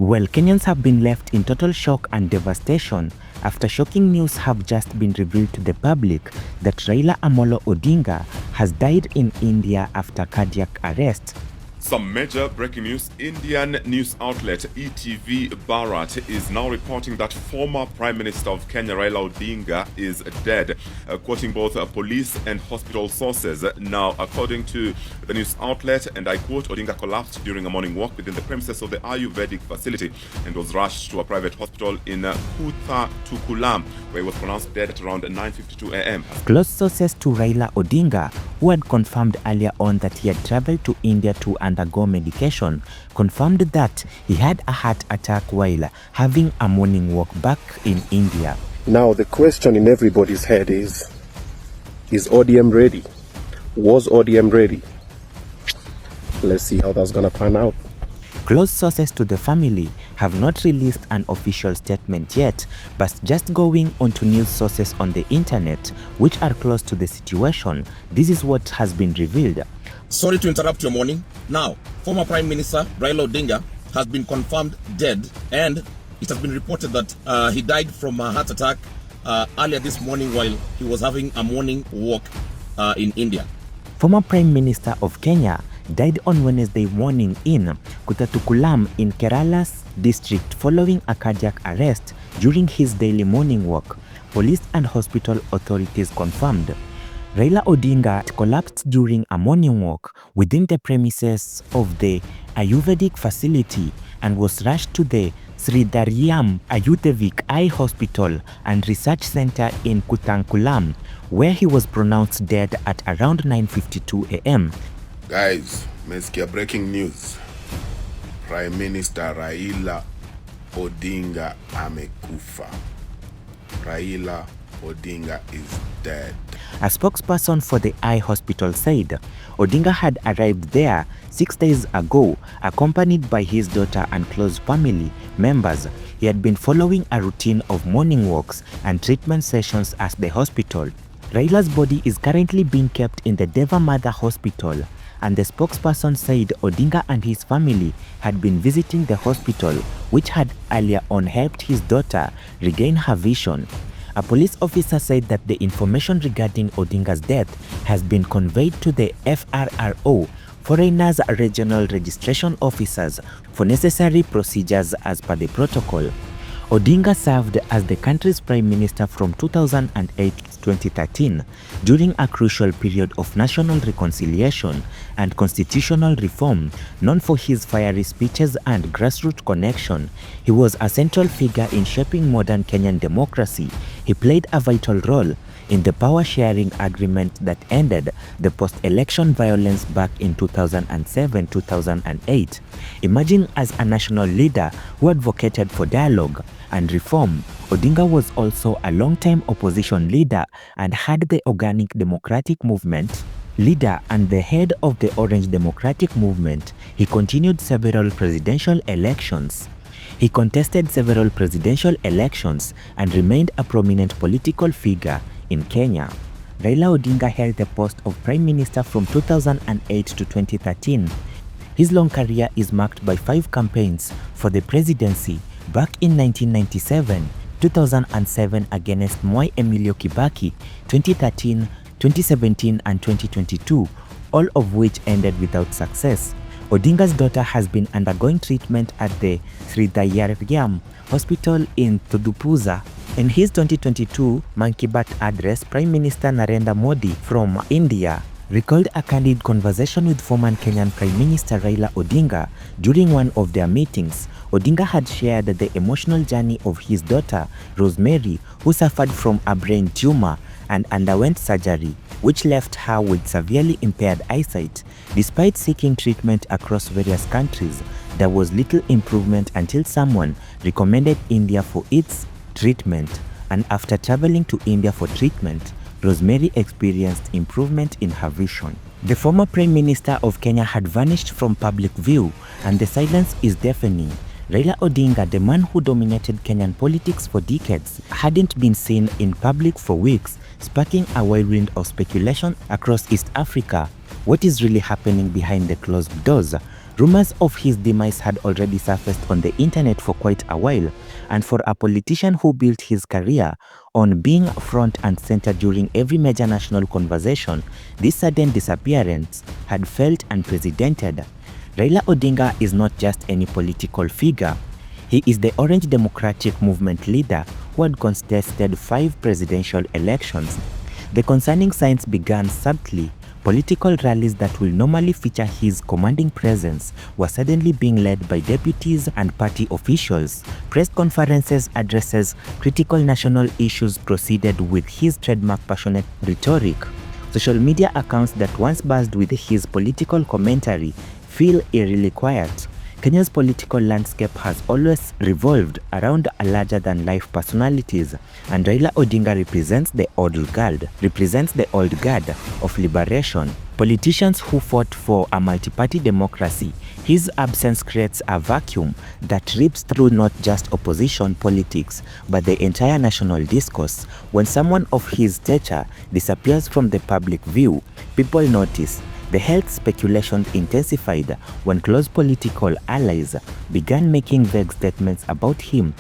Well, Kenyans have been left in total shock and devastation after shocking news have just been revealed to the public that Raila Odinga has died in India after cardiac arrest. Some major breaking news. Indian news outlet ETV Bharat is now reporting that former Prime Minister of Kenya Raila Odinga is dead, quoting both police and hospital sources. Now, according to the news outlet, and I quote, Odinga collapsed during a morning walk within the premises of the Ayurvedic facility and was rushed to a private hospital in Kulam, where he was pronounced dead at around 9:52 a.m. Close sources to Raila Odinga, who had confirmed earlier on that he had traveled to India to undergo medication, confirmed that he had a heart attack while having a morning walk back in India. Now the question in everybody's head is ODM ready? Was ODM ready? Let's see how that's gonna pan out. Close sources to the family have not released an official statement yet, but just going onto news sources on the internet which are close to the situation, this is what has been revealed. Sorry to interrupt your morning. Now, former Prime Minister Raila Odinga has been confirmed dead, and it has been reported that he died from a heart attack earlier this morning while he was having a morning walk in India. Former Prime Minister of Kenya died on Wednesday morning in Kulam in Kerala's district following a cardiac arrest during his daily morning walk, police and hospital authorities confirmed. Raila Odinga collapsed during a morning walk within the premises of the Ayurvedic facility and was rushed to the Sridharyam Ayurvedic Eye Hospital and Research Center in Kutankulam, where he was pronounced dead at around 9:52 a.m. Guys, mesikia breaking news. Prime Minister Raila Odinga amekufa. Raila Odinga is dead. A spokesperson for the eye hospital said Odinga had arrived there 6 days ago, accompanied by his daughter and close family members. He had been following a routine of morning walks and treatment sessions at the hospital. Raila's body is currently being kept in the Deva Mother Hospital, and the spokesperson said Odinga and his family had been visiting the hospital, which had earlier on helped his daughter regain her vision. A police officer said that the information regarding Odinga's death has been conveyed to the FRRO, Foreigners Regional Registration Officers, for necessary procedures as per the protocol. Odinga served as the country's prime minister from 2008 to 2013 during a crucial period of national reconciliation and constitutional reform. Known for his fiery speeches and grassroots connection, he was a central figure in shaping modern Kenyan democracy. He played a vital role in the power-sharing agreement that ended the post-election violence back in 2007-2008. Emerging as a national leader who advocated for dialogue and reform, Odinga was also a long-time opposition leader and had the Organic Democratic Movement leader and the head of the Orange Democratic Movement. He continued several presidential elections. He contested several presidential elections and remained a prominent political figure in Kenya. Raila Odinga held the post of Prime Minister from 2008 to 2013. His long career is marked by 5 campaigns for the presidency back in 1997, 2007 against Mwai Emilio Kibaki, 2013, 2017 and 2022, all of which ended without success. Odinga's daughter has been undergoing treatment at the Sridharyam Hospital in Thodupuza. In his 2022 Man Ki Baat address, Prime Minister Narendra Modi from India recalled a candid conversation with former Kenyan Prime Minister Raila Odinga during one of their meetings. Odinga had shared the emotional journey of his daughter, Rosemary, who suffered from a brain tumor and underwent surgery, which left her with severely impaired eyesight. Despite seeking treatment across various countries, there was little improvement until someone recommended India for its treatment. And after traveling to India for treatment, Rosemary experienced improvement in her vision. The former Prime Minister of Kenya had vanished from public view, and the silence is deafening. Raila Odinga, the man who dominated Kenyan politics for decades, hadn't been seen in public for weeks, sparking a whirlwind of speculation across East Africa. What is really happening behind the closed doors? Rumors of his demise had already surfaced on the internet for quite a while, and for a politician who built his career on being front and center during every major national conversation, this sudden disappearance had felt unprecedented. Raila Odinga is not just any political figure. He is the Orange Democratic Movement leader who had contested 5 presidential elections. The concerning signs began subtly. Political rallies that will normally feature his commanding presence were suddenly being led by deputies and party officials. Press conferences, addresses, critical national issues proceeded with his trademark passionate rhetoric. Social media accounts that once buzzed with his political commentary feel eerily quiet. Kenya's political landscape has always revolved around larger-than-life personalities, and Raila Odinga represents the old guard of liberation. Politicians who fought for a multi-party democracy, his absence creates a vacuum that rips through not just opposition politics, but the entire national discourse. When someone of his stature disappears from the public view, people notice. The health speculations intensified when close political allies began making vague statements about him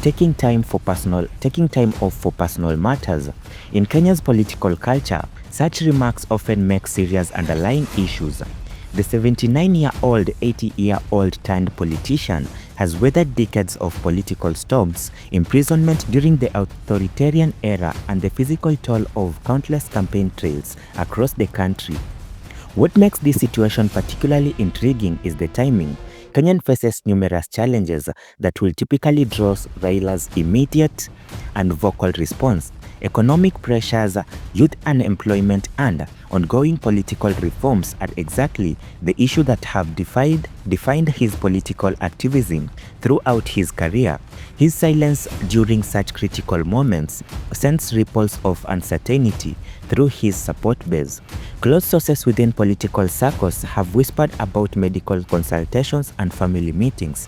taking time off for personal matters. In Kenya's political culture, such remarks often make serious underlying issues. The 79-year-old, 80-year-old turned politician has weathered decades of political storms, imprisonment during the authoritarian era, and the physical toll of countless campaign trails across the country. What makes this situation particularly intriguing is the timing. Kenya faces numerous challenges that will typically draw Raila's immediate and vocal response. Economic pressures, youth unemployment, and ongoing political reforms are exactly the issues that have defined his political activism throughout his career. His silence during such critical moments sends ripples of uncertainty through his support base. Close sources within political circles have whispered about medical consultations and family meetings,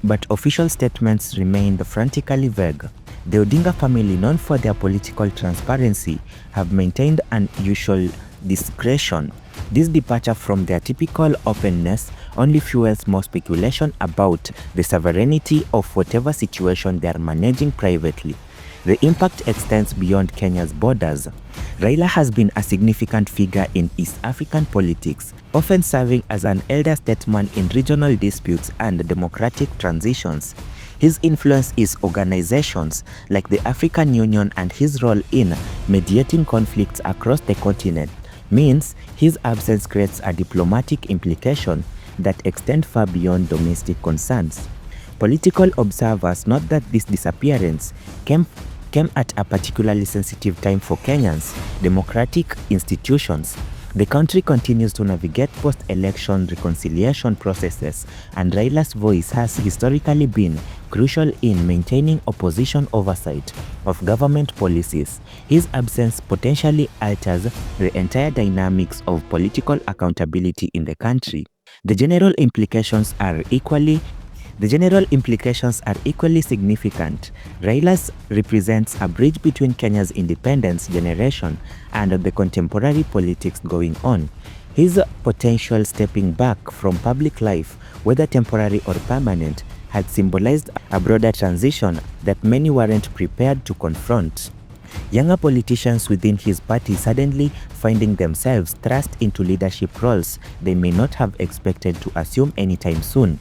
but official statements remained frantically vague. The Odinga family, known for their political transparency, have maintained unusual discretion. This departure from their typical openness only fuels more speculation about the sovereignty of whatever situation they are managing privately. The impact extends beyond Kenya's borders. Raila has been a significant figure in East African politics, often serving as an elder statesman in regional disputes and democratic transitions. His influence is organizations like the African Union, and his role in mediating conflicts across the continent means his absence creates a diplomatic implication that extend far beyond domestic concerns. Political observers note that this disappearance came at a particularly sensitive time for Kenyans' democratic institutions. The country continues to navigate post-election reconciliation processes, and Raila's voice has historically been crucial in maintaining opposition oversight of government policies. His absence potentially alters the entire dynamics of political accountability in the country. The general implications are equally significant. Raila represents a bridge between Kenya's independence generation and the contemporary politics going on. His potential stepping back from public life, whether temporary or permanent, had symbolized a broader transition that many weren't prepared to confront. Younger politicians within his party suddenly finding themselves thrust into leadership roles they may not have expected to assume anytime soon.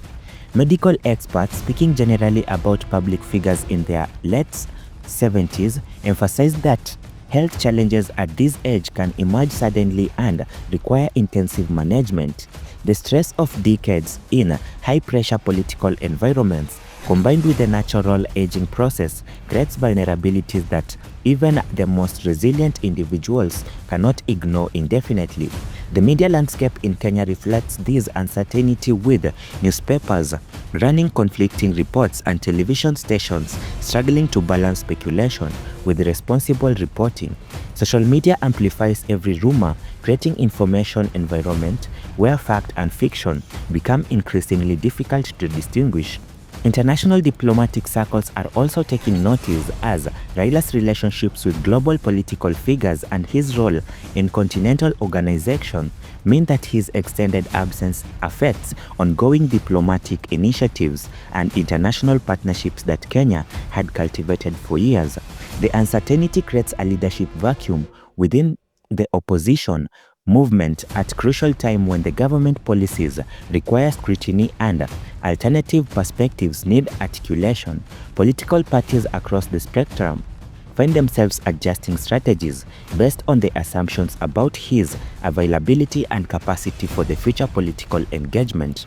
Medical experts, speaking generally about public figures in their late 70s, emphasize that health challenges at this age can emerge suddenly and require intensive management. The stress of decades in high-pressure political environments, combined with the natural aging process, creates vulnerabilities that even the most resilient individuals cannot ignore indefinitely. The media landscape in Kenya reflects this uncertainty, with newspapers running conflicting reports and television stations struggling to balance speculation with responsible reporting. Social media amplifies every rumor, creating information environment where fact and fiction become increasingly difficult to distinguish. International diplomatic circles are also taking notice, as Raila's relationships with global political figures and his role in continental organization mean that his extended absence affects ongoing diplomatic initiatives and international partnerships that Kenya had cultivated for years. The uncertainty creates a leadership vacuum within the opposition movement at crucial time when the government policies require scrutiny and alternative perspectives need articulation. Political parties across the spectrum find themselves adjusting strategies based on the assumptions about his availability and capacity for the future political engagement.